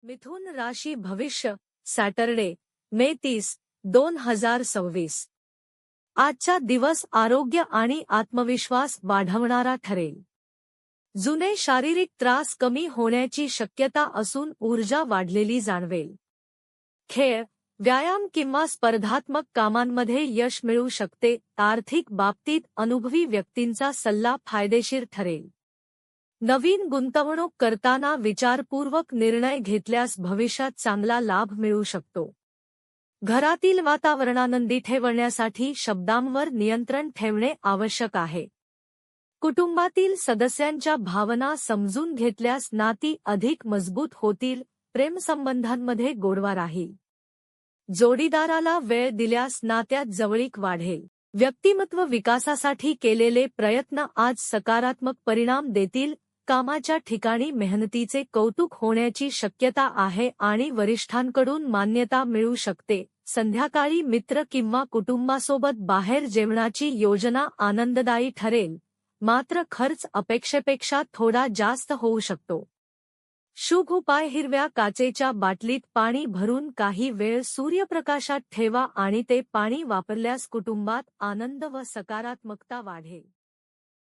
मिथुन राशी भविष्य सॅटरडे मे 30, 2026. आजचा दिवस आरोग्य आणि आत्मविश्वास वाढवणारा ठरेल. जुने शारीरिक त्रास कमी होण्याची शक्यता असून ऊर्जा वाढलेली जाणवेल. खेळ, व्यायाम किंवा स्पर्धात्मक कामांमध्ये यश मिळू शकते. आर्थिक बाबतीत अनुभवी व्यक्तींचा सल्ला फायदेशीर ठरेल. नवीन गुंतवणूक करताना विचारपूर्वक निर्णय घेतल्यास भविष्यात चांगला लाभ मिळू शकतो. घरातील वातावरणानंदी ठेवण्यासाठी शब्दांवर नियंत्रण ठेवणे आवश्यक आहे. कुटुंबातील सदस्यांच्या भावना समजून घेतल्यास नाती अधिक मजबूत होतील. प्रेमसंबंधांमध्ये गोडवा राहील. जोडीदाराला वेळ दिल्यास नात्यात जवळीक वाढेल. व्यक्तिमत्व विकासासाठी केलेले प्रयत्न आज सकारात्मक परिणाम देतील. कामाच्या ठिकाणी मेहनतीचे कौतुक होण्याची शक्यता आहे आणि वरिष्ठांकडून मान्यता मिळू शकते. संध्याकाळी मित्र किंवा कुटुंबासोबत बाहेर जेवणाची योजना आनंददायी ठरेल, मात्र खर्च अपेक्षेपेक्षा थोडा जास्त होऊ शकतो. शुभ उपाय: हिरव्या काचेच्या बाटलीत पाणी भरून काही वेळ सूर्यप्रकाशात ठेवा आणि ते पाणी वापरल्यास कुटुंबात आनंद व सकारात्मकता वाढेल.